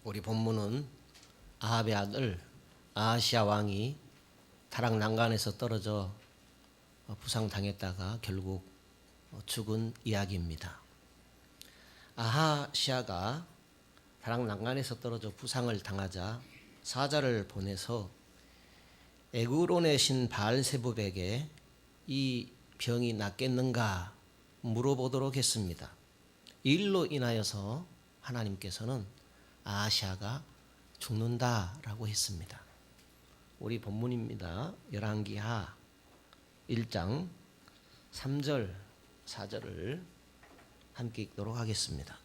우리 본문은 아합의 아들 아하시야 왕이 타락 난간에서 떨어져 부상당했다가 결국 죽은 이야기입니다. 아하시야가 타락 난간에서 떨어져 부상을 당하자 사자를 보내서 에그론의 신 바알세붑에게 이 병이 낫겠는가 물어보도록 했습니다. 이 일로 인하여서 하나님께서는 아하시야가 죽는다라고 했습니다. 우리 본문입니다. 열왕기하 1장 3절 4절을 함께 읽도록 하겠습니다.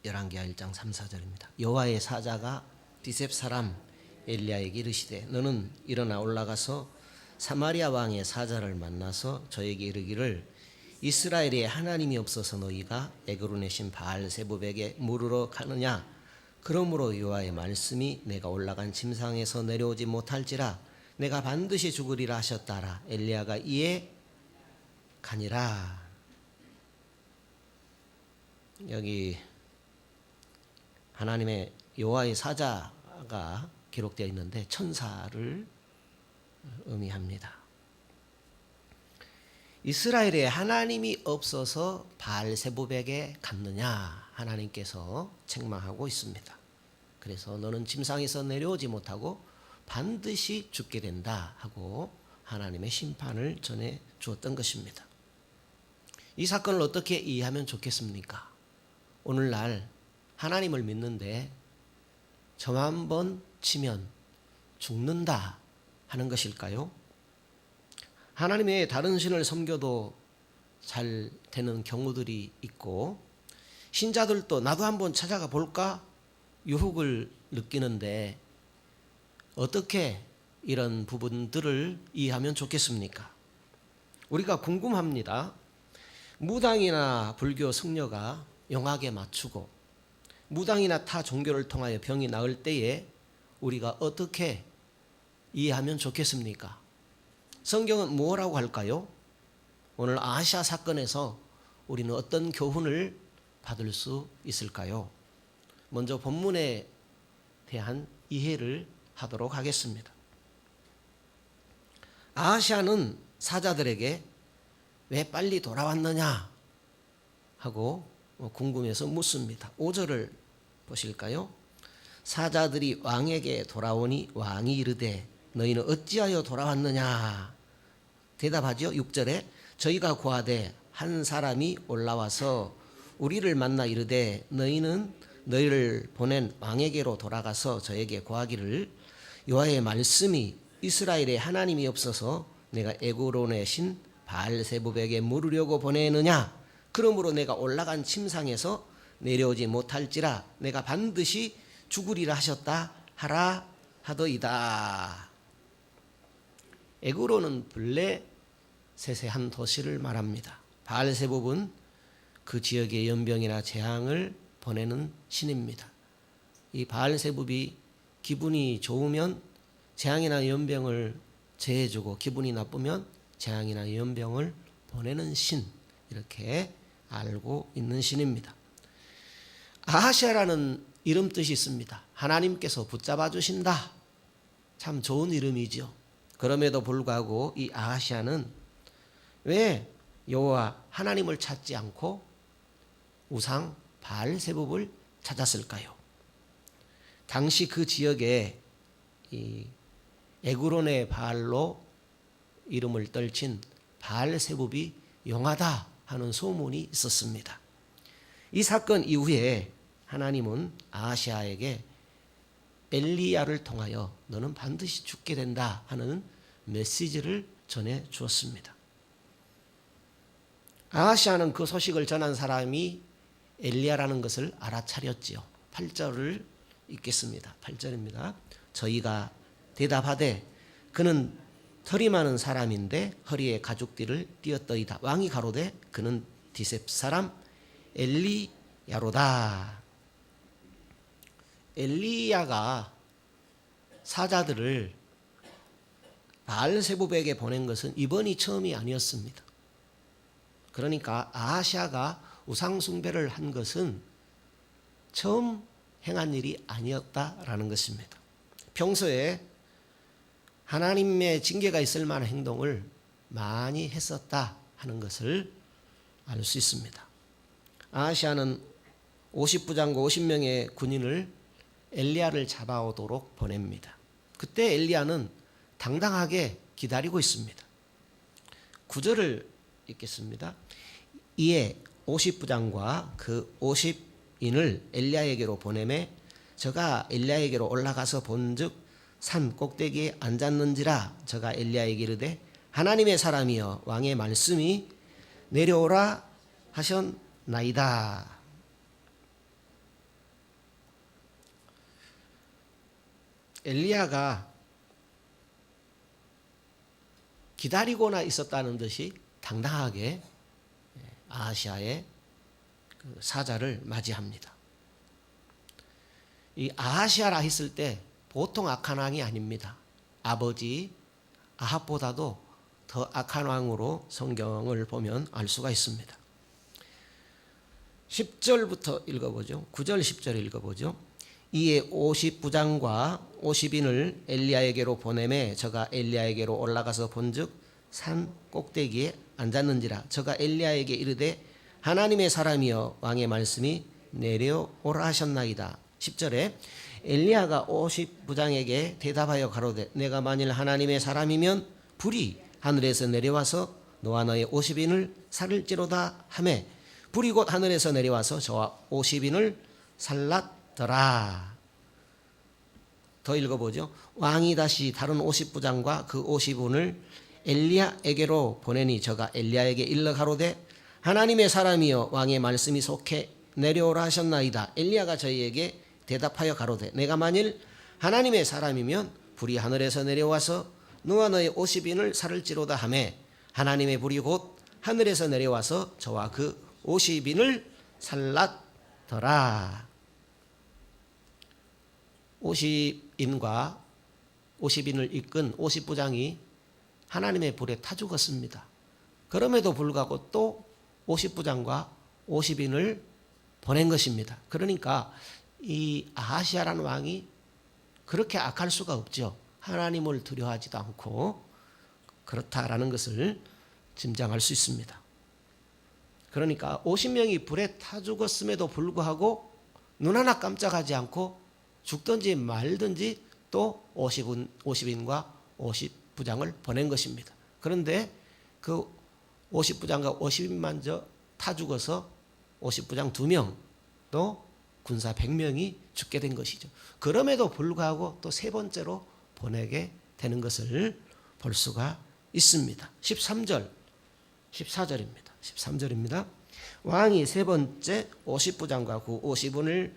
열왕기하 1장 3, 4절입니다. 여호와의 사자가 디셉 사람 엘리야에게 이르시되 너는 일어나 올라가서 사마리아 왕의 사자를 만나서 저에게 이르기를 이스라엘에 하나님이 없어서 너희가 에그론의 신 바알세붑에게 물으러 가느냐. 그러므로 여호와의 말씀이 내가 올라간 침상에서 내려오지 못할지라 내가 반드시 죽으리라 하셨다라. 엘리야가 이에 가니라. 여기 하나님의 여호와의 사자가 기록되어 있는데 천사를 의미합니다. 이스라엘에 하나님이 없어서 바알세붑에게 갔느냐 하나님께서 책망하고 있습니다. 그래서 너는 짐상에서 내려오지 못하고 반드시 죽게 된다 하고 하나님의 심판을 전해 주었던 것입니다. 이 사건을 어떻게 이해하면 좋겠습니까? 오늘날 하나님을 믿는데 점 한 번 치면 죽는다 하는 것일까요? 하나님 외에 다른 신을 섬겨도 잘 되는 경우들이 있고 신자들도 나도 한번 찾아가 볼까 유혹을 느끼는데 어떻게 이런 부분들을 이해하면 좋겠습니까? 우리가 궁금합니다. 무당이나 불교 승려가 영하게 맞추고 무당이나 타 종교를 통하여 병이 나을 때에 우리가 어떻게 이해하면 좋겠습니까? 성경은 뭐라고 할까요? 오늘 아하시야 사건에서 우리는 어떤 교훈을 받을 수 있을까요? 먼저 본문에 대한 이해를 하도록 하겠습니다. 아하시야는 사자들에게 왜 빨리 돌아왔느냐 하고 궁금해서 묻습니다. 5절을 보실까요? 사자들이 왕에게 돌아오니 왕이 이르되 너희는 어찌하여 돌아왔느냐? 대답하죠. 6절에 저희가 고하되 한 사람이 올라와서 우리를 만나 이르되 너희는 너희를 보낸 왕에게로 돌아가서 저에게 고하기를 여호와의 말씀이 이스라엘에 하나님이 없어서 내가 에그론의 신 바알세붑에게 물으려고 보내느냐? 그러므로 내가 올라간 침상에서 내려오지 못할지라 내가 반드시 죽으리라 하셨다 하라 하더이다. 에그론은 블레셋의 한 도시를 말합니다. 바알세붑은 그 지역의 연병이나 재앙을 보내는 신입니다. 이 바알세붑이 기분이 좋으면 재앙이나 연병을 제해주고 기분이 나쁘면 재앙이나 연병을 보내는 신, 이렇게 알고 있는 신입니다. 아하시야라는 이름 뜻이 있습니다. 하나님께서 붙잡아 주신다. 참 좋은 이름이죠. 그럼에도 불구하고 이 아하시야는 왜 여호와 하나님을 찾지 않고 우상 바알세붑을 찾았을까요? 당시 그 지역에 이 에그론의 바알로 이름을 떨친 바알세붑이 용하다 하는 소문이 있었습니다. 이 사건 이후에 하나님은 아하시야에게 엘리야를 통하여 너는 반드시 죽게 된다 하는 메시지를 전해 주었습니다. 아하시야는 그 소식을 전한 사람이 엘리야라는 것을 알아차렸지요. 8절을 읽겠습니다. 8절입니다. 저희가 대답하되 그는 털이 많은 사람인데 허리에 가죽띠를 띄었더이다. 왕이 가로되 그는 디셉 사람 엘리야로다. 엘리야가 사자들을 바알세붑에게 보낸 것은 이번이 처음이 아니었습니다. 그러니까 아하시야가 우상 숭배를 한 것은 처음 행한 일이 아니었다라는 것입니다. 평소에 하나님의 징계가 있을 만한 행동을 많이 했었다 하는 것을 알 수 있습니다. 아하시아는 50부장과 50명의 군인을 엘리야를 잡아오도록 보냅니다. 그때 엘리야는 당당하게 기다리고 있습니다. 9절을 읽겠습니다. 이에 50부장과 그 50인을 엘리야에게로 보내매 저가 엘리야에게로 올라가서 본즉 산 꼭대기에 앉았는지라 저가 엘리야에게 이르되 하나님의 사람이여 왕의 말씀이 내려오라 하셨나이다. 엘리야가 기다리고나 있었다는 듯이 당당하게 아하시아의 사자를 맞이합니다. 이 아하시아라 했을 때 보통 악한 왕이 아닙니다. 아버지 아합보다도 더 악한 왕으로 성경을 보면 알 수가 있습니다. 10절부터 읽어보죠. 9절 10절 읽어보죠. 이에 50부장과 50인을 엘리야에게로 보내매 저가 엘리야에게로 올라가서 본즉 산 꼭대기에 앉았는지라 저가 엘리야에게 이르되 하나님의 사람이여 왕의 말씀이 내려오라 하셨나이다. 10절에 엘리야가 50부장에게 대답하여 가로되 내가 만일 하나님의 사람이면 불이 하늘에서 내려와서 너와 너의 50인을 살을지로다 하매 불이 곧 하늘에서 내려와서 저와 50인을 살랐더라. 더 읽어보죠. 왕이 다시 다른 50부장과 그 50인을 엘리야에게로 보내니 저가 엘리야에게 일러 가로되 하나님의 사람이여 왕의 말씀이 속해 내려오라 하셨나이다. 엘리야가 저희에게 대답하여 가로되 내가 만일 하나님의 사람이면 불이 하늘에서 내려와서 너와 너의 50인을 살을지로다 하매 하나님의 불이 곧 하늘에서 내려와서 저와 그 50인을 살랐더라. 50인과 50인을 이끈 50부장이 하나님의 불에 타 죽었습니다. 그럼에도 불구하고 또 50부장과 50인을 보낸 것입니다. 그러니까 이 아하시아라는 왕이 그렇게 악할 수가 없죠. 하나님을 두려워하지도 않고 그렇다라는 것을 짐작할 수 있습니다. 그러니까 50명이 불에 타 죽었음에도 불구하고 눈 하나 깜짝하지 않고 죽든지 말든지 또 50인과 50부장을 보낸 것입니다. 그런데 그 50부장과 50인만 타 죽어서 50부장 2명 또 군사 100명이 죽게 된 것이죠. 그럼에도 불구하고 또 세 번째로 보내게 되는 것을 볼 수가 있습니다. 13절, 14절입니다. 13절입니다. 왕이 세 번째 50부장과 그 50인을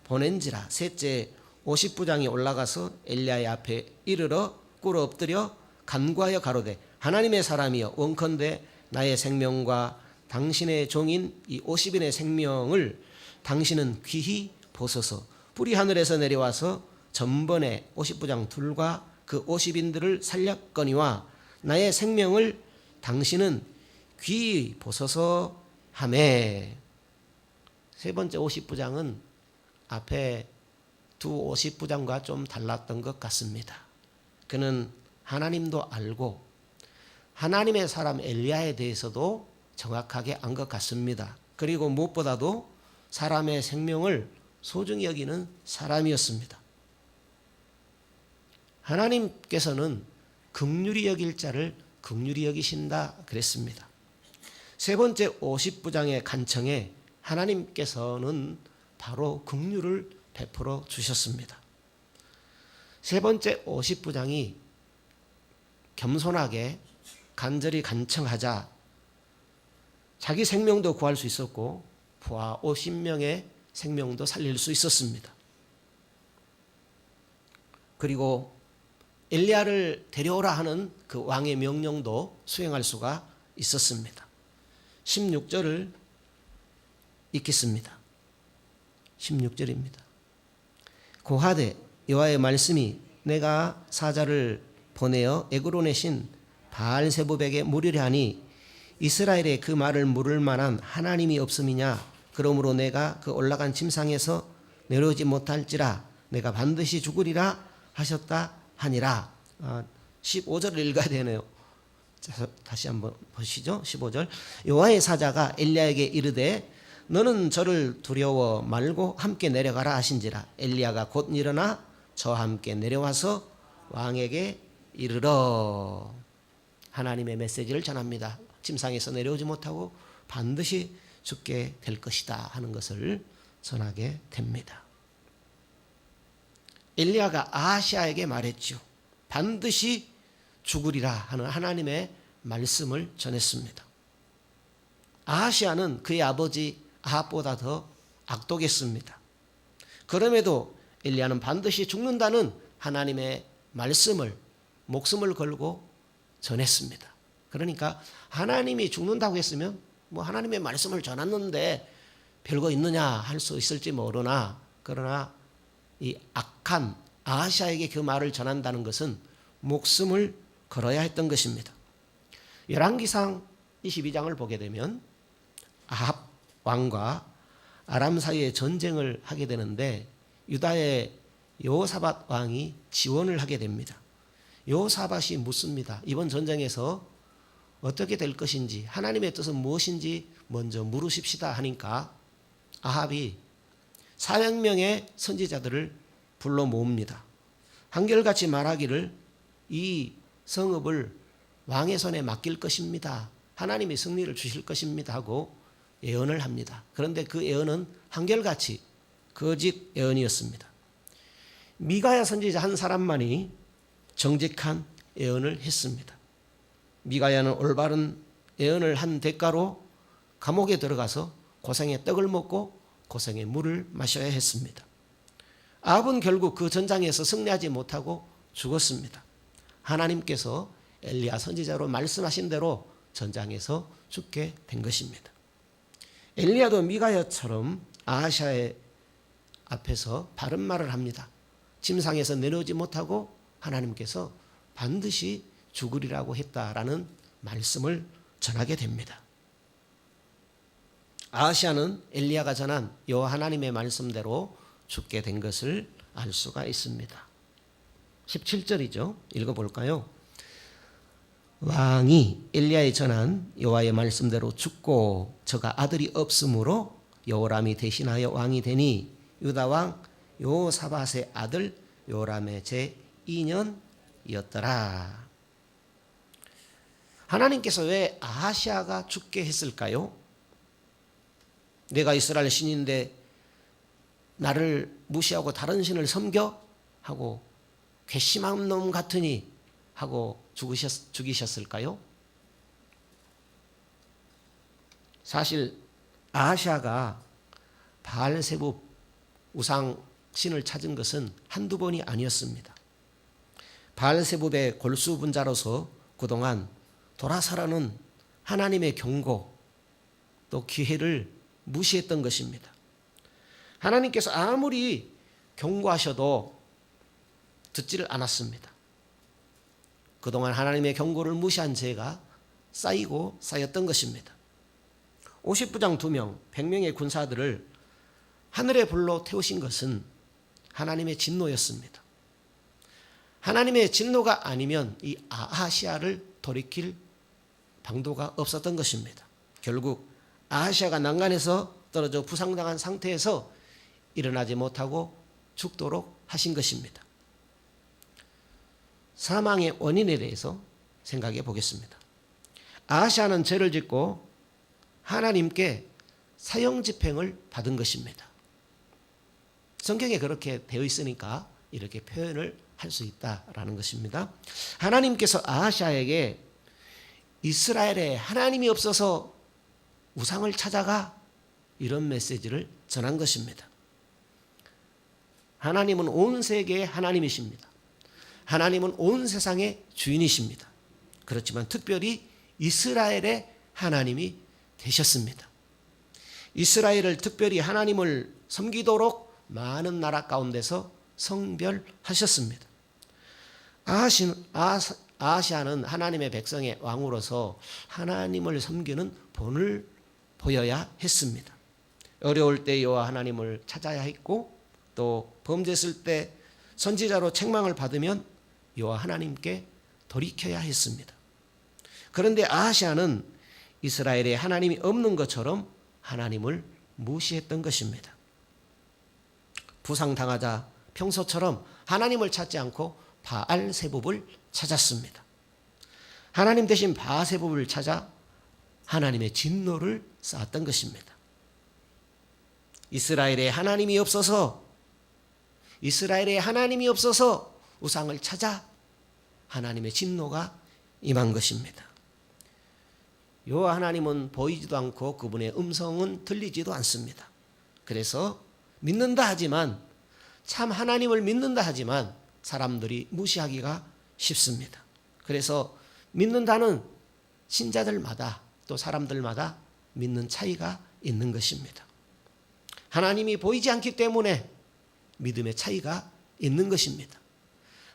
보낸지라 셋째 50부장이 올라가서 엘리야의 앞에 이르러 꿇어 엎드려 간구하여 가로되 하나님의 사람이여 원컨대 나의 생명과 당신의 종인 이 50인의 생명을 당신은 귀히 보소서. 불이 하늘에서 내려와서 전번에 50부장 둘과 그 50인들을 살렸거니와 나의 생명을 당신은 귀히 보소서 하매. 세 번째 50부장은 앞에 두 50부장과 좀 달랐던 것 같습니다. 그는 하나님도 알고 하나님의 사람 엘리야에 대해서도 정확하게 안 것 같습니다. 그리고 무엇보다도 사람의 생명을 소중히 여기는 사람이었습니다. 하나님께서는 긍휼히 여길 자를 긍휼히 여기신다 그랬습니다. 세 번째 50부장의 간청에 하나님께서는 바로 긍휼을 베풀어 주셨습니다. 세 번째 50부장이 겸손하게 간절히 간청하자 자기 생명도 구할 수 있었고 부하 50명의 생명도 살릴 수 있었습니다. 그리고 엘리야를 데려오라 하는 그 왕의 명령도 수행할 수가 있었습니다. 16절을 읽겠습니다. 16절입니다. 고하되 여호와의 말씀이 내가 사자를 보내어 에그론의 신 바알세부백에 물으려 하니 이스라엘에 그 말을 물을 만한 하나님이 없음이냐. 그러므로 내가 그 올라간 침상에서 내려오지 못할지라 내가 반드시 죽으리라 하셨다 하니라. 15절을 읽어야 되네요. 자, 다시 한번 보시죠. 15절. 여호와의 사자가 엘리야에게 이르되 너는 저를 두려워 말고 함께 내려가라 하신지라. 엘리야가 곧 일어나 저와 함께 내려와서 왕에게 이르러. 하나님의 메시지를 전합니다. 침상에서 내려오지 못하고 반드시 죽게 될 것이다 하는 것을 전하게 됩니다. 엘리야가 아하시아에게 말했죠. 반드시 죽으리라 하는 하나님의 말씀을 전했습니다. 아하시아는 그의 아버지 아합보다 더 악독했습니다. 그럼에도 엘리야는 반드시 죽는다는 하나님의 말씀을 목숨을 걸고 전했습니다. 그러니까 하나님이 죽는다고 했으면 뭐 하나님의 말씀을 전했는데 별거 있느냐 할 수 있을지 모르나, 그러나 이 악한 아하시아에게 그 말을 전한다는 것은 목숨을 걸어야 했던 것입니다. 열왕기상 22장을 보게 되면 아합 왕과 아람 사이에 전쟁을 하게 되는데 유다의 여호사밧 왕이 지원을 하게 됩니다. 여호사밧이 묻습니다. 이번 전쟁에서 어떻게 될 것인지, 하나님의 뜻은 무엇인지 먼저 물으십시다 하니까 아합이 400명의 선지자들을 불러 모읍니다. 한결같이 말하기를 이 성읍을 왕의 손에 맡길 것입니다. 하나님이 승리를 주실 것입니다 하고 예언을 합니다. 그런데 그 예언은 한결같이 거짓 예언이었습니다. 미가야 선지자 한 사람만이 정직한 예언을 했습니다. 미가야는 올바른 예언을 한 대가로 감옥에 들어가서 고생의 떡을 먹고 고생의 물을 마셔야 했습니다. 아합은 결국 그 전장에서 승리하지 못하고 죽었습니다. 하나님께서 엘리야 선지자로 말씀하신 대로 전장에서 죽게 된 것입니다. 엘리야도 미가야처럼 아하시아의 앞에서 바른 말을 합니다. 침상에서 내려오지 못하고 하나님께서 반드시 죽으리라고 했다라는 말씀을 전하게 됩니다. 아하시아는 엘리야가 전한 여호와 하나님의 말씀대로 죽게 된 것을 알 수가 있습니다. 17절이죠. 읽어볼까요? 왕이 엘리야에 전한 여호와의 말씀대로 죽고 저가 아들이 없으므로 여호람이 대신하여 왕이 되니 유다 왕 여호사밧의 아들 요람의 제2년이었더라. 하나님께서 왜 아하시아가 죽게 했을까요? 내가 이스라엘 신인데 나를 무시하고 다른 신을 섬겨? 하고 괘씸한 놈 같으니 하고 죽이셨을까요? 사실 아하시아가 바알세붑 우상 신을 찾은 것은 한두 번이 아니었습니다. 바알세붑의 골수분자로서 그동안 돌아서라는 하나님의 경고 또 기회를 무시했던 것입니다. 하나님께서 아무리 경고하셔도 듣지를 않았습니다. 그동안 하나님의 경고를 무시한 죄가 쌓이고 쌓였던 것입니다. 50부장 2명, 100명의 군사들을 하늘의 불로 태우신 것은 하나님의 진노였습니다. 하나님의 진노가 아니면 이 아하시아를 돌이킬 방도가 없었던 것입니다. 결국 아하시아가 난간에서 떨어져 부상당한 상태에서 일어나지 못하고 죽도록 하신 것입니다. 사망의 원인에 대해서 생각해 보겠습니다. 아하시아는 죄를 짓고 하나님께 사형집행을 받은 것입니다. 성경에 그렇게 되어 있으니까 이렇게 표현을 할 수 있다라는 것입니다. 하나님께서 아하시아에게 이스라엘에 하나님이 없어서 우상을 찾아가 이런 메시지를 전한 것입니다. 하나님은 온 세계의 하나님이십니다. 하나님은 온 세상의 주인이십니다. 그렇지만 특별히 이스라엘의 하나님이 되셨습니다. 이스라엘을 특별히 하나님을 섬기도록 많은 나라 가운데서 성별하셨습니다. 아하시아는 하나님의 백성의 왕으로서 하나님을 섬기는 본을 보여야 했습니다. 어려울 때 여호와 하나님을 찾아야 했고 또 범죄했을 때 선지자로 책망을 받으면 여호와 하나님께 돌이켜야 했습니다. 그런데 아하시아는 이스라엘에 하나님이 없는 것처럼 하나님을 무시했던 것입니다. 부상당하자 평소처럼 하나님을 찾지 않고 바알세붑을 찾았습니다. 하나님 대신 바알세붑을 찾아 하나님의 진노를 쌓았던 것입니다. 이스라엘에 하나님이 없어서 우상을 찾아 하나님의 진노가 임한 것입니다. 여호와 하나님은 보이지도 않고 그분의 음성은 들리지도 않습니다. 그래서 믿는다 하지만, 참 하나님을 믿는다 하지만 사람들이 무시하기가 쉽습니다. 그래서 믿는다는 신자들마다 또 사람들마다 믿는 차이가 있는 것입니다. 하나님이 보이지 않기 때문에 믿음의 차이가 있는 것입니다.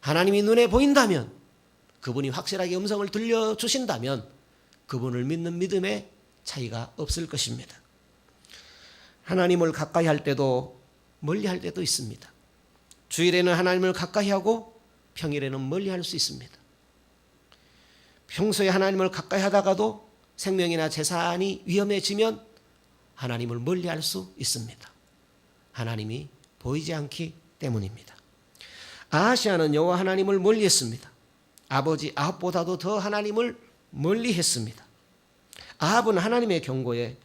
하나님이 눈에 보인다면, 그분이 확실하게 음성을 들려주신다면 그분을 믿는 믿음의 차이가 없을 것입니다. 하나님을 가까이 할 때도 멀리 할 때도 있습니다. 주일에는 하나님을 가까이 하고 평일에는 멀리 할 수 있습니다. 평소에 하나님을 가까이 하다가도 생명이나 재산이 위험해지면 하나님을 멀리 할 수 있습니다. 하나님이 보이지 않기 때문입니다. 아하시아는 여호와 하나님을 멀리 했습니다. 아버지 아합보다도 더 하나님을 멀리 했습니다. 아합은 하나님의 경고에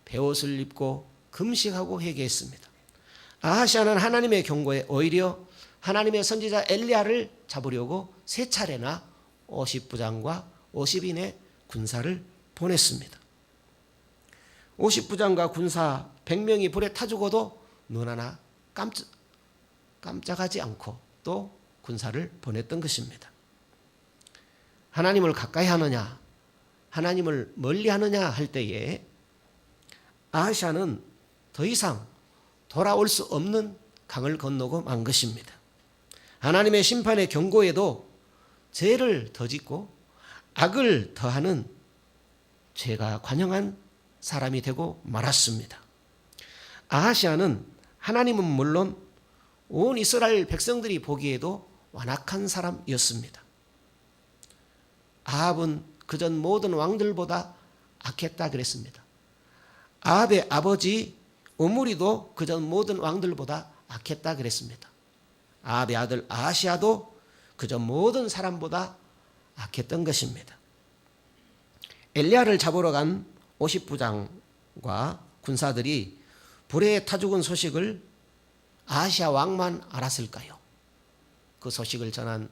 베옷을 입고 금식하고 회개했습니다. 아하시아는 하나님의 경고에 오히려 하나님의 선지자 엘리야를 잡으려고 3차례나 50부장과 50인의 군사를 보냈습니다. 50부장과 군사 100명이 불에 타 죽어도 눈 하나 깜짝하지 않고 또 군사를 보냈던 것입니다. 하나님을 가까이 하느냐, 하나님을 멀리 하느냐 할 때에 아하시아는 더 이상 돌아올 수 없는 강을 건너고 만 것입니다. 하나님의 심판의 경고에도 죄를 더 짓고 악을 더하는 죄가 관영한 사람이 되고 말았습니다. 아하시아는 하나님은 물론 온 이스라엘 백성들이 보기에도 완악한 사람이었습니다. 아합은 그전 모든 왕들보다 악했다 그랬습니다. 아합의 아버지 오므리도 그전 모든 왕들보다 악했다 그랬습니다. 아합의 아들 아하시아도 그전 모든 사람보다 악했던 것입니다. 엘리야를 잡으러 간 50부장과 군사들이 불에 타 죽은 소식을 아하시아 왕만 알았을까요? 그 소식을 전한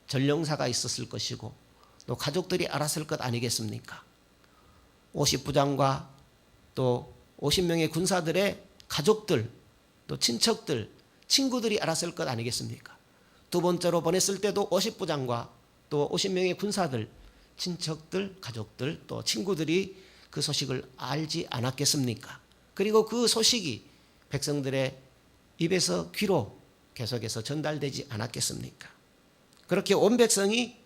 전령사가 있었을 것이고 또 가족들이 알았을 것 아니겠습니까? 50부장과 또 50명의 군사들의 가족들, 또 친척들, 친구들이 알았을 것 아니겠습니까? 두 번째로 보냈을 때도 50부장과 또 50명의 군사들, 친척들, 가족들, 또 친구들이 그 소식을 알지 않았겠습니까? 그리고 그 소식이 백성들의 입에서 귀로 계속해서 전달되지 않았겠습니까? 그렇게 온 백성이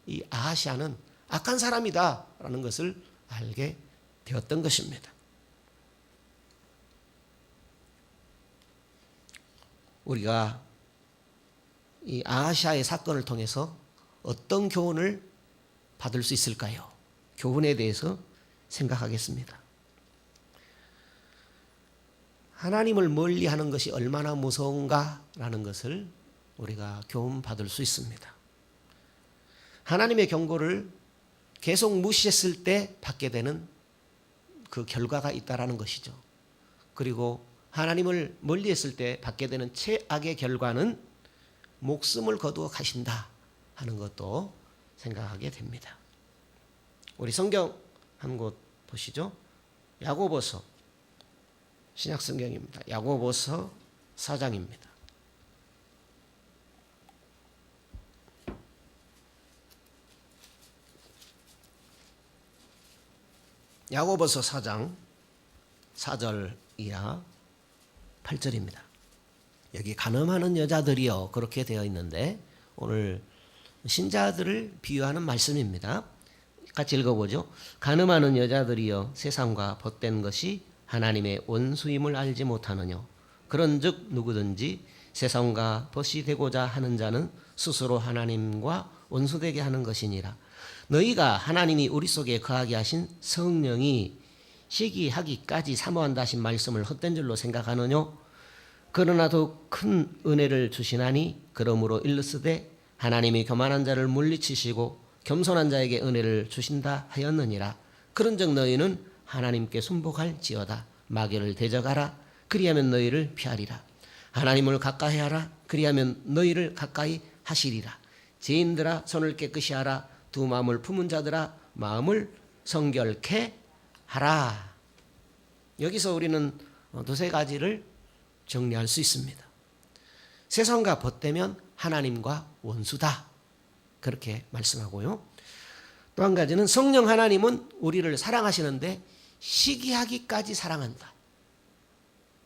이 아하시아는 악한 사람이다라는 것을 알게 되었던 것입니다. 우리가 이 아하시아의 사건을 통해서 어떤 교훈을 받을 수 있을까요? 교훈에 대해서 생각하겠습니다. 하나님을 멀리하는 것이 얼마나 무서운가라는 것을 우리가 교훈 받을 수 있습니다. 하나님의 경고를 계속 무시했을 때 받게 되는 그 결과가 있다라는 것이죠. 그리고 하나님을 멀리했을 때 받게 되는 최악의 결과는 목숨을 거두어 가신다 하는 것도 생각하게 됩니다. 우리 성경 한 곳 보시죠. 야고보서, 신약 성경입니다. 야고보서 4장입니다. 야고보서 4장 4절 이하 8절입니다. 여기 간음하는 여자들이여 그렇게 되어 있는데 오늘 신자들을 비유하는 말씀입니다. 같이 읽어보죠. 간음하는 여자들이여 세상과 벗된 것이 하나님의 원수임을 알지 못하느뇨. 그런즉 누구든지 세상과 벗이 되고자 하는 자는 스스로 하나님과 원수되게 하는 것이니라. 너희가 하나님이 우리 속에 거하게 하신 성령이 시기하기까지 사모한다 하신 말씀을 헛된 줄로 생각하느뇨? 그러나 더욱 큰 은혜를 주시나니 그러므로 일렀으되 하나님이 교만한 자를 물리치시고 겸손한 자에게 은혜를 주신다 하였느니라. 그런즉 너희는 하나님께 순복할지어다. 마귀를 대적하라. 그리하면 너희를 피하리라. 하나님을 가까이 하라. 그리하면 너희를 가까이 하시리라. 죄인들아 손을 깨끗이 하라. 두 마음을 품은 자들아 마음을 성결케 하라. 여기서 우리는 두세 가지를 정리할 수 있습니다. 세상과 벗되면 하나님과 원수다. 그렇게 말씀하고요. 또 한 가지는 성령 하나님은 우리를 사랑하시는데 시기하기까지 사랑한다.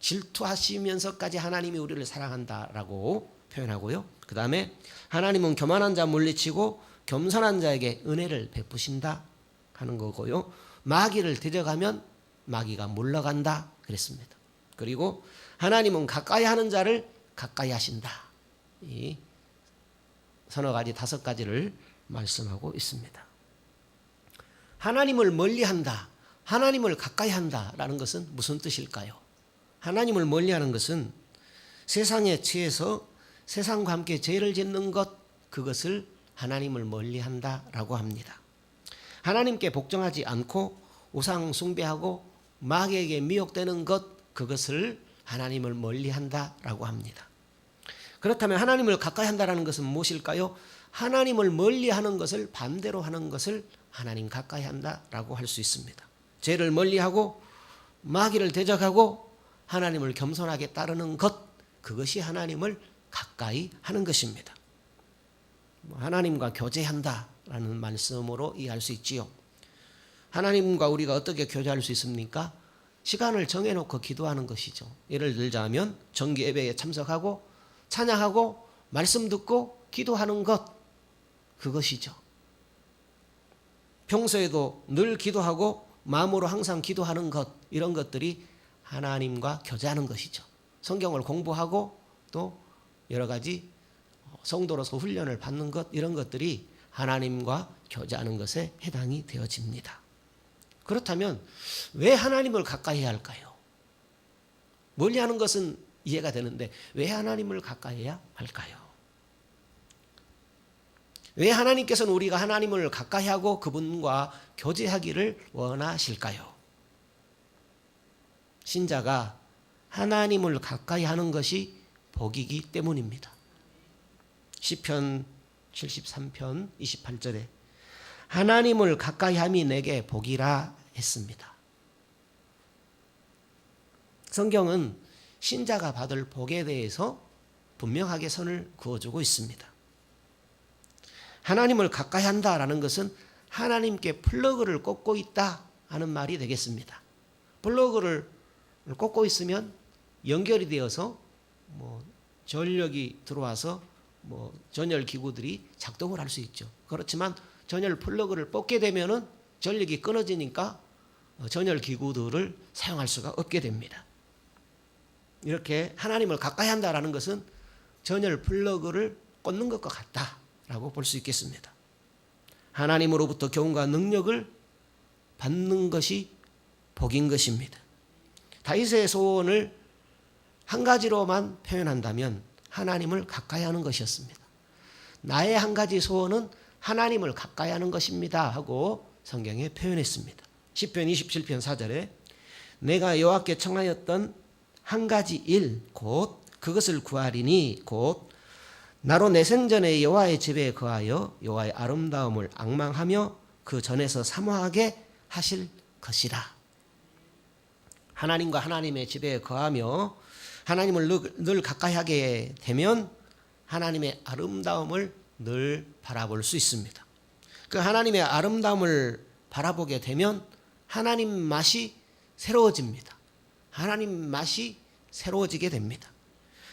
질투하시면서까지 하나님이 우리를 사랑한다라고 표현하고요. 그 다음에 하나님은 교만한 자 물리치고 겸손한 자에게 은혜를 베푸신다 하는 거고요. 마귀를 대적하면 마귀가 물러간다 그랬습니다. 그리고 하나님은 가까이 하는 자를 가까이 하신다. 이 서너 가지, 다섯 가지를 말씀하고 있습니다. 하나님을 멀리한다, 하나님을 가까이 한다라는 것은 무슨 뜻일까요? 하나님을 멀리하는 것은 세상에 취해서 세상과 함께 죄를 짓는 것, 그것을 하나님을 멀리한다라고 합니다. 하나님께 복종하지 않고 우상 숭배하고 마귀에게 미혹되는 것, 그것을 하나님을 멀리한다라고 합니다. 그렇다면 하나님을 가까이 한다라는 것은 무엇일까요? 하나님을 멀리하는 것을 반대로 하는 것을 하나님 가까이 한다라고 할 수 있습니다. 죄를 멀리하고 마귀를 대적하고 하나님을 겸손하게 따르는 것, 그것이 하나님을 가까이 하는 것입니다. 하나님과 교제한다라는 말씀으로 이해할 수 있지요. 하나님과 우리가 어떻게 교제할 수 있습니까? 시간을 정해놓고 기도하는 것이죠. 예를 들자면 정기 예배에 참석하고 찬양하고 말씀 듣고 기도하는 것, 그것이죠. 평소에도 늘 기도하고 마음으로 항상 기도하는 것, 이런 것들이 하나님과 교제하는 것이죠. 성경을 공부하고 또 여러 가지 성도로서 훈련을 받는 것, 이런 것들이 하나님과 교제하는 것에 해당이 되어집니다. 그렇다면 왜 하나님을 가까이 해야 할까요? 멀리하는 것은 이해가 되는데 왜 하나님을 가까이 해야 할까요? 왜 하나님께서는 우리가 하나님을 가까이 하고 그분과 교제하기를 원하실까요? 신자가 하나님을 가까이 하는 것이 복이기 때문입니다. 시편 73편 28절에 하나님을 가까이 함이 내게 복이라 했습니다. 성경은 신자가 받을 복에 대해서 분명하게 선을 그어주고 있습니다. 하나님을 가까이 한다라는 것은 하나님께 플러그를 꽂고 있다 하는 말이 되겠습니다. 플러그를 꽂고 있으면 연결이 되어서 전력이 들어와서 전열 기구들이 작동을 할 수 있죠. 그렇지만 전열 플러그를 뽑게 되면은 전력이 끊어지니까 전열 기구들을 사용할 수가 없게 됩니다. 이렇게 하나님을 가까이 한다라는 것은 전열 플러그를 꽂는 것과 같다라고 볼 수 있겠습니다. 하나님으로부터 교훈과 능력을 받는 것이 복인 것입니다. 다윗의 소원을 한 가지로만 표현한다면 하나님을 가까이 하는 것이었습니다. 나의 한 가지 소원은 하나님을 가까이 하는 것입니다 하고 성경에 표현했습니다. 시편 27편 4절에 내가 여호와께 청하였던 한 가지 일 곧 그것을 구하리니 곧 나로 내 생전에 여호와의 집에 거하여 여호와의 아름다움을 앙망하며 그 전에서 사모하게 하실 것이라. 하나님과 하나님의 집에 거하며 하나님을 늘 가까이 하게 되면 하나님의 아름다움을 늘 바라볼 수 있습니다. 그 하나님의 아름다움을 바라보게 되면 하나님 맛이 새로워집니다. 하나님 맛이 새로워지게 됩니다.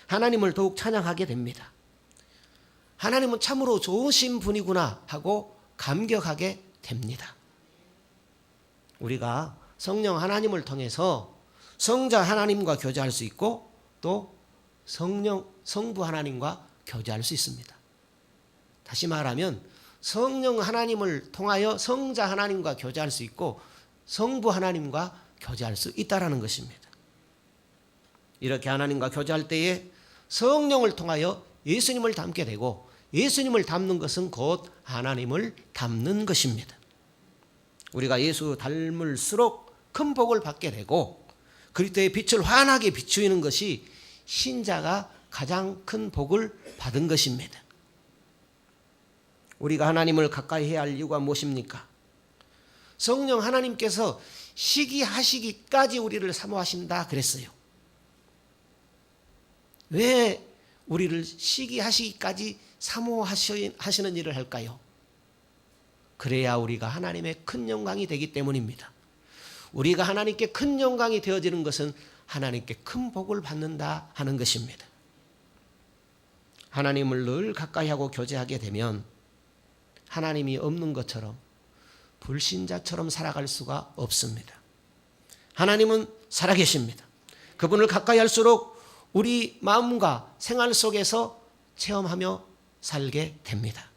하나님을 더욱 찬양하게 됩니다. 하나님은 참으로 좋으신 분이구나 하고 감격하게 됩니다. 우리가 성령 하나님을 통해서 성자 하나님과 교제할 수 있고 또 또 성부 하나님과 교제할 수 있습니다. 다시 말하면 성령 하나님을 통하여 성자 하나님과 교제할 수 있고 성부 하나님과 교제할 수 있다라는 것입니다. 이렇게 하나님과 교제할 때에 성령을 통하여 예수님을 닮게 되고 예수님을 닮는 것은 곧 하나님을 닮는 것입니다. 우리가 예수 닮을수록 큰 복을 받게 되고 그리스도의 빛을 환하게 비추이는 것이 신자가 가장 큰 복을 받은 것입니다. 우리가 하나님을 가까이 해야 할 이유가 무엇입니까? 성령 하나님께서 시기하시기까지 우리를 사모하신다 그랬어요. 왜 우리를 시기하시기까지 사모하시는 일을 할까요? 그래야 우리가 하나님의 큰 영광이 되기 때문입니다. 우리가 하나님께 큰 영광이 되어지는 것은 하나님께 큰 복을 받는다 하는 것입니다. 하나님을 늘 가까이 하고 교제하게 되면 하나님이 없는 것처럼 불신자처럼 살아갈 수가 없습니다. 하나님은 살아계십니다. 그분을 가까이 할수록 우리 마음과 생활 속에서 체험하며 살게 됩니다.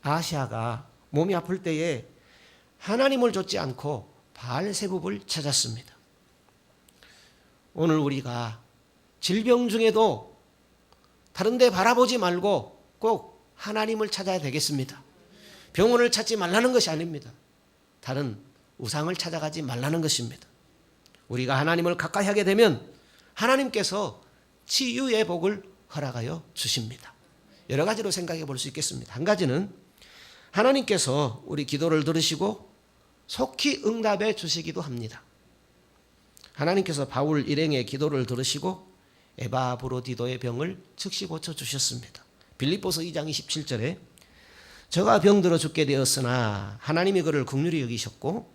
아시아가 몸이 아플 때에 하나님을 좇지 않고 바알세붑을 찾았습니다. 오늘 우리가 질병 중에도 다른 데 바라보지 말고 꼭 하나님을 찾아야 되겠습니다. 병원을 찾지 말라는 것이 아닙니다. 다른 우상을 찾아가지 말라는 것입니다. 우리가 하나님을 가까이 하게 되면 하나님께서 치유의 복을 허락하여 주십니다. 여러 가지로 생각해 볼 수 있겠습니다. 한 가지는 하나님께서 우리 기도를 들으시고 속히 응답해 주시기도 합니다. 하나님께서 바울 일행의 기도를 들으시고 에바브로디도의 병을 즉시 고쳐주셨습니다. 빌립보서 2장 27절에 저가 병들어 죽게 되었으나 하나님이 그를 긍휼히 여기셨고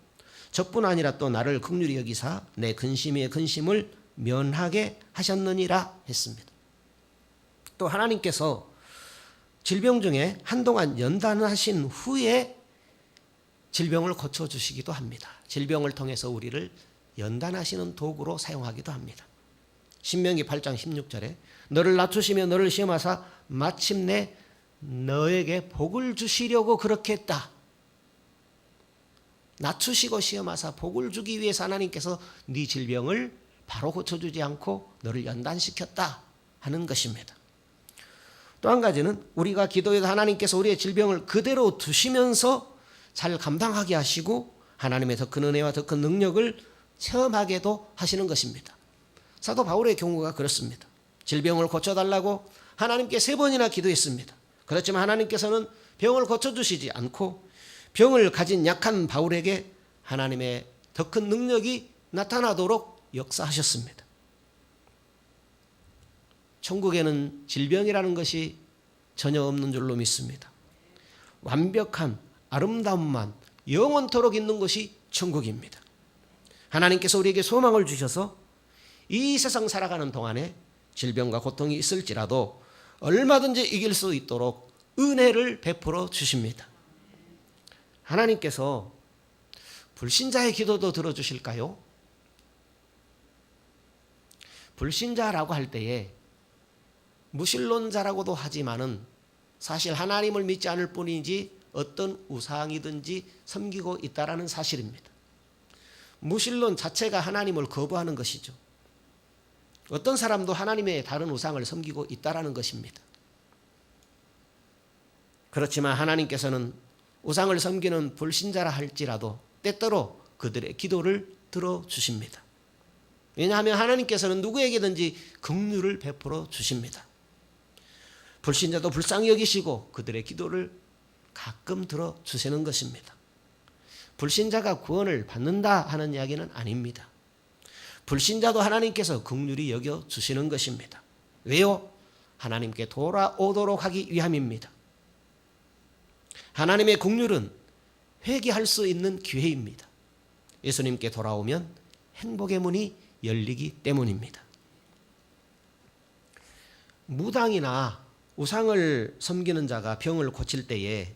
저뿐 아니라 또 나를 긍휼히 여기사 내 근심의 근심을 면하게 하셨느니라 했습니다. 또 하나님께서 질병 중에 한동안 연단하신 후에 질병을 고쳐주시기도 합니다. 질병을 통해서 우리를 연단하시는 도구로 사용하기도 합니다. 신명기 8장 16절에 너를 낮추시며 너를 시험하사 마침내 너에게 복을 주시려고 그렇게 했다. 낮추시고 시험하사 복을 주기 위해서 하나님께서 네 질병을 바로 고쳐주지 않고 너를 연단시켰다 하는 것입니다. 또 한 가지는 우리가 기도해도 하나님께서 우리의 질병을 그대로 두시면서 잘 감당하게 하시고 하나님의 더 큰 은혜와 더 큰 능력을 체험하게도 하시는 것입니다. 사도 바울의 경우가 그렇습니다. 질병을 고쳐달라고 하나님께 3번이나 기도했습니다. 그렇지만 하나님께서는 병을 고쳐주시지 않고 병을 가진 약한 바울에게 하나님의 더 큰 능력이 나타나도록 역사하셨습니다. 천국에는 질병이라는 것이 전혀 없는 줄로 믿습니다. 완벽한 아름다움만 영원토록 있는 것이 천국입니다. 하나님께서 우리에게 소망을 주셔서 이 세상 살아가는 동안에 질병과 고통이 있을지라도 얼마든지 이길 수 있도록 은혜를 베풀어 주십니다. 하나님께서 불신자의 기도도 들어주실까요? 불신자라고 할 때에 무신론자라고도 하지만은 사실 하나님을 믿지 않을 뿐이지 어떤 우상이든지 섬기고 있다라는 사실입니다. 무신론 자체가 하나님을 거부하는 것이죠. 어떤 사람도 하나님의 다른 우상을 섬기고 있다라는 것입니다. 그렇지만 하나님께서는 우상을 섬기는 불신자라 할지라도 때때로 그들의 기도를 들어주십니다. 왜냐하면 하나님께서는 누구에게든지 긍휼을 베풀어 주십니다. 불신자도 불쌍히 여기시고 그들의 기도를 가끔 들어주시는 것입니다. 불신자가 구원을 받는다 하는 이야기는 아닙니다. 불신자도 하나님께서 긍휼히 여겨주시는 것입니다. 왜요? 하나님께 돌아오도록 하기 위함입니다. 하나님의 긍휼은 회개할 수 있는 기회입니다. 예수님께 돌아오면 행복의 문이 열리기 때문입니다. 무당이나 우상을 섬기는 자가 병을 고칠 때에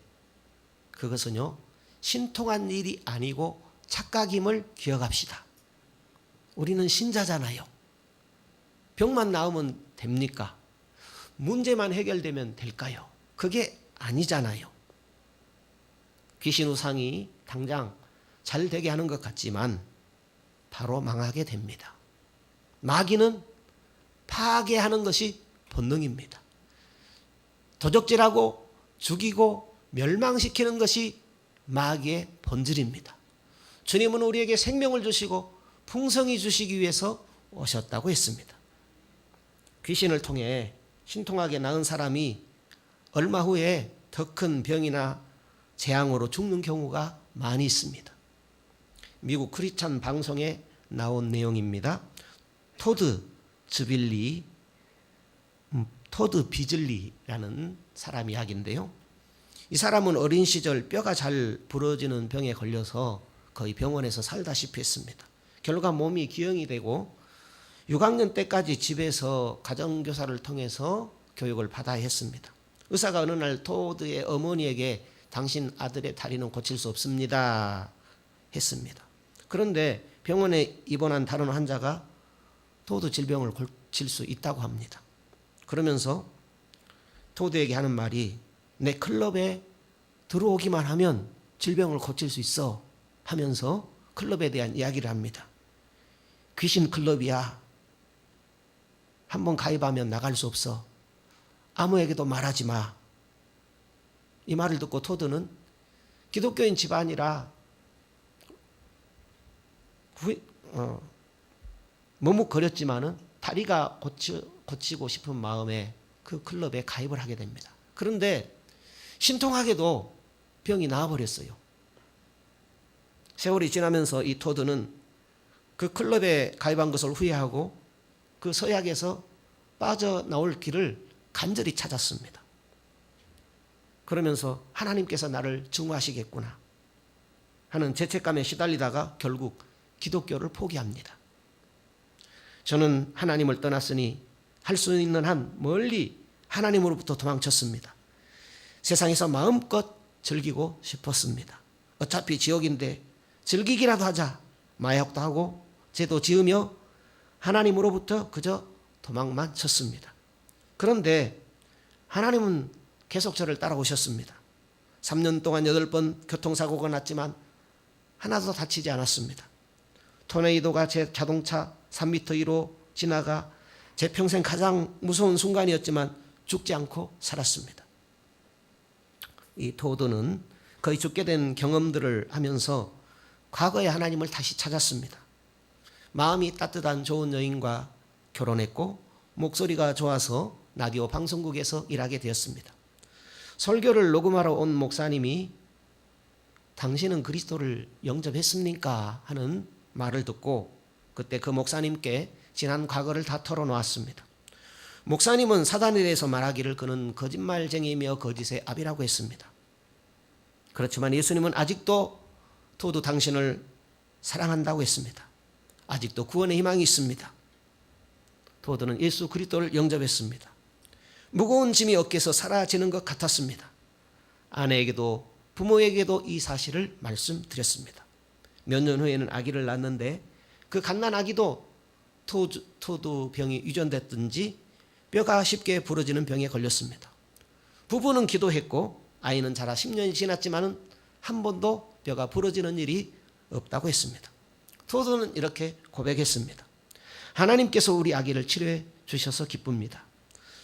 그것은요 신통한 일이 아니고 착각임을 기억합시다. 우리는 신자잖아요. 병만 나으면 됩니까? 문제만 해결되면 될까요? 그게 아니잖아요. 귀신 우상이 당장 잘 되게 하는 것 같지만 바로 망하게 됩니다. 마귀는 파괴하는 것이 본능입니다. 도적질하고 죽이고 멸망시키는 것이 마귀의 본질입니다. 주님은 우리에게 생명을 주시고 풍성히 주시기 위해서 오셨다고 했습니다. 귀신을 통해 신통하게 나은 사람이 얼마 후에 더 큰 병이나 재앙으로 죽는 경우가 많이 있습니다. 미국 크리스찬 방송에 나온 내용입니다. 토드 비즐리라는 사람 이야기인데요. 이 사람은 어린 시절 뼈가 잘 부러지는 병에 걸려서 거의 병원에서 살다시피 했습니다. 결과 몸이 기형이 되고 6학년 때까지 집에서 가정교사를 통해서 교육을 받아야 했습니다. 의사가 어느 날 토드의 어머니에게 당신 아들의 다리는 고칠 수 없습니다 했습니다. 그런데 병원에 입원한 다른 환자가 토드 질병을 고칠 수 있다고 합니다. 그러면서 토드에게 하는 말이 내 클럽에 들어오기만 하면 질병을 고칠 수 있어 하면서 클럽에 대한 이야기를 합니다. 귀신 클럽이야. 한번 가입하면 나갈 수 없어. 아무에게도 말하지 마. 이 말을 듣고 토드는 기독교인 집안이라 머뭇거렸지만은 다리가 고치고 싶은 마음에 그 클럽에 가입을 하게 됩니다. 그런데 신통하게도 병이 나아버렸어요. 세월이 지나면서 이 토드는 그 클럽에 가입한 것을 후회하고 그 서약에서 빠져나올 길을 간절히 찾았습니다. 그러면서 하나님께서 나를 증오하시겠구나 하는 죄책감에 시달리다가 결국 기독교를 포기합니다. 저는 하나님을 떠났으니 할 수 있는 한 멀리 하나님으로부터 도망쳤습니다. 세상에서 마음껏 즐기고 싶었습니다. 어차피 지옥인데 즐기기라도 하자. 마약도 하고 죄도 지으며 하나님으로부터 그저 도망만 쳤습니다. 그런데 하나님은 계속 저를 따라오셨습니다. 3년 동안 8번 교통사고가 났지만 하나도 다치지 않았습니다. 토네이도가 제 자동차 3m 위로 지나가 제 평생 가장 무서운 순간이었지만 죽지 않고 살았습니다. 이 토드는 거의 죽게 된 경험들을 하면서 과거의 하나님을 다시 찾았습니다. 마음이 따뜻한 좋은 여인과 결혼했고 목소리가 좋아서 라디오 방송국에서 일하게 되었습니다. 설교를 녹음하러 온 목사님이 당신은 그리스도를 영접했습니까? 하는 말을 듣고 그때 그 목사님께 지난 과거를 다 털어놓았습니다. 목사님은 사단에 대해서 말하기를 그는 거짓말쟁이며 거짓의 압이라고 했습니다. 그렇지만 예수님은 아직도 토드 당신을 사랑한다고 했습니다. 아직도 구원의 희망이 있습니다. 토드는 예수 그리스도를 영접했습니다. 무거운 짐이 어깨에서 사라지는 것 같았습니다. 아내에게도 부모에게도 이 사실을 말씀드렸습니다. 몇 년 후에는 아기를 낳았는데 그 갓난 아기도 토드 병이 유전됐든지 뼈가 쉽게 부러지는 병에 걸렸습니다. 부부는 기도했고 아이는 자라 10년이 지났지만 한 번도 뼈가 부러지는 일이 없다고 했습니다. 토드는 이렇게 고백했습니다. 하나님께서 우리 아기를 치료해 주셔서 기쁩니다.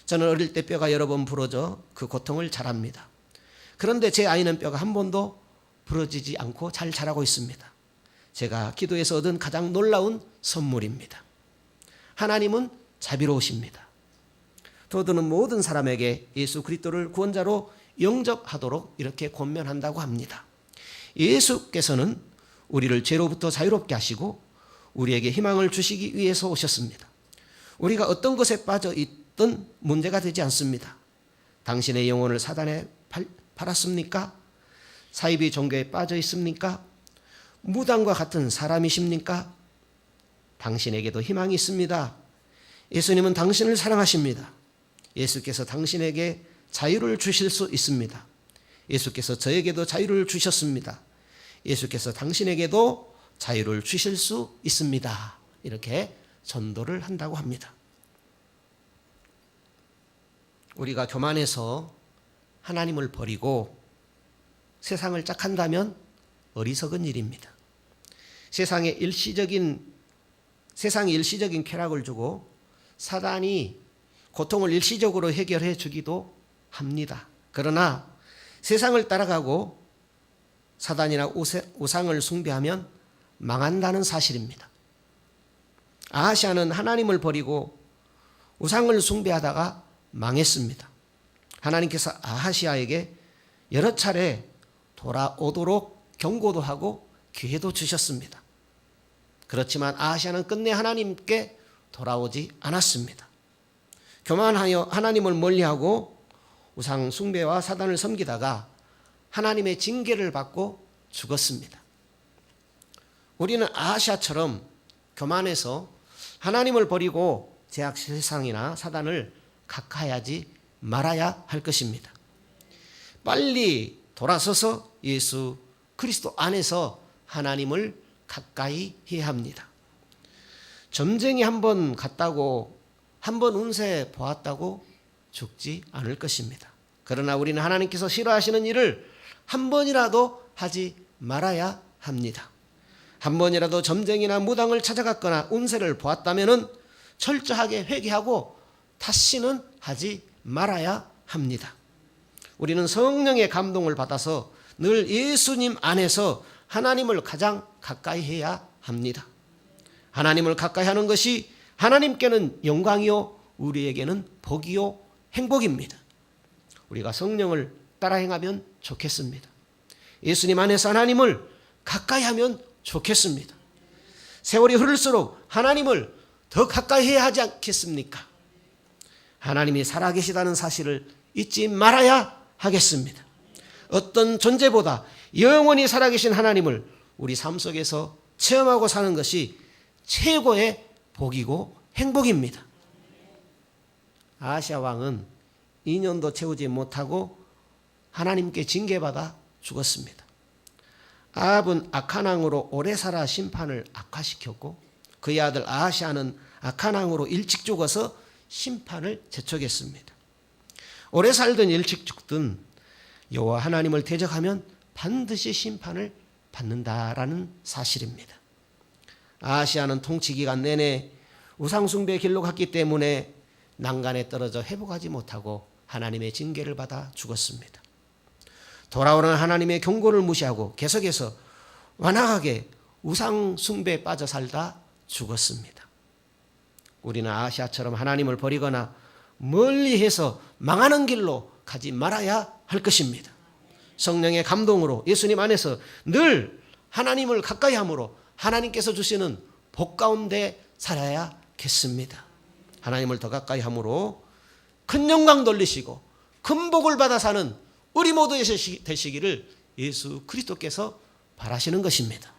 저는 어릴 때 뼈가 여러 번 부러져 그 고통을 잘 압니다. 그런데 제 아이는 뼈가 한 번도 부러지지 않고 잘 자라고 있습니다. 제가 기도해서 얻은 가장 놀라운 선물입니다. 하나님은 자비로우십니다. 토드는 모든 사람에게 예수 그리스도를 구원자로 영접하도록 이렇게 권면한다고 합니다. 예수께서는 우리를 죄로부터 자유롭게 하시고 우리에게 희망을 주시기 위해서 오셨습니다. 우리가 어떤 것에 빠져 있든 문제가 되지 않습니다. 당신의 영혼을 사단에 팔았습니까? 사이비 종교에 빠져 있습니까? 무당과 같은 사람이십니까? 당신에게도 희망이 있습니다. 예수님은 당신을 사랑하십니다. 예수께서 당신에게 자유를 주실 수 있습니다. 예수께서 저에게도 자유를 주셨습니다. 예수께서 당신에게도 자유를 주실 수 있습니다. 이렇게 전도를 한다고 합니다. 우리가 교만해서 하나님을 버리고 세상을 짝한다면 어리석은 일입니다. 세상이 일시적인 쾌락을 주고 사단이 고통을 일시적으로 해결해 주기도 합니다. 그러나 세상을 따라가고 사단이나 우상을 숭배하면 망한다는 사실입니다. 아하시아는 하나님을 버리고 우상을 숭배하다가 망했습니다. 하나님께서 아하시아에게 여러 차례 돌아오도록 경고도 하고 기회도 주셨습니다. 그렇지만 아하시아는 끝내 하나님께 돌아오지 않았습니다. 교만하여 하나님을 멀리하고 우상 숭배와 사단을 섬기다가 하나님의 징계를 받고 죽었습니다. 우리는 아하시아처럼 교만해서 하나님을 버리고 죄악 세상이나 사단을 가까이하지 말아야 할 것입니다. 빨리 돌아서서 예수 그리스도 안에서 하나님을 가까이 해야 합니다. 점쟁이 한 번 갔다고 한 번 운세 보았다고 죽지 않을 것입니다. 그러나 우리는 하나님께서 싫어하시는 일을 한 번이라도 하지 말아야 합니다. 한 번이라도 점쟁이나 무당을 찾아갔거나 운세를 보았다면 철저하게 회개하고 다시는 하지 말아야 합니다. 우리는 성령의 감동을 받아서 늘 예수님 안에서 하나님을 가장 가까이 해야 합니다. 하나님을 가까이 하는 것이 하나님께는 영광이요 우리에게는 복이요 행복입니다. 우리가 성령을 따라 행하면 좋겠습니다. 예수님 안에서 하나님을 가까이 하면 좋겠습니다. 세월이 흐를수록 하나님을 더 가까이 해야 하지 않겠습니까? 하나님이 살아계시다는 사실을 잊지 말아야 하겠습니다. 어떤 존재보다 영원히 살아계신 하나님을 우리 삶 속에서 체험하고 사는 것이 최고의 복이고 행복입니다. 아하시아 왕은 2년도 채우지 못하고 하나님께 징계받아 죽었습니다. 아합은 악한 왕으로 오래 살아 심판을 악화시켰고 그의 아들 아하시아는 악한 왕으로 일찍 죽어서 심판을 재촉했습니다. 오래 살든 일찍 죽든 여호와 하나님을 대적하면 반드시 심판을 받는다라는 사실입니다. 아하시아는 통치 기간 내내 우상숭배의 길로 갔기 때문에 난간에 떨어져 회복하지 못하고 하나님의 징계를 받아 죽었습니다. 돌아오는 하나님의 경고를 무시하고 계속해서 완악하게 우상숭배에 빠져 살다 죽었습니다. 우리는 아하시아처럼 하나님을 버리거나 멀리해서 망하는 길로 가지 말아야 할 것입니다. 성령의 감동으로 예수님 안에서 늘 하나님을 가까이 함으로 하나님께서 주시는 복 가운데 살아야겠습니다. 하나님을 더 가까이 함으로 큰 영광 돌리시고 큰 복을 받아 사는 우리 모두 되시기를 예수 그리스도께서 바라시는 것입니다.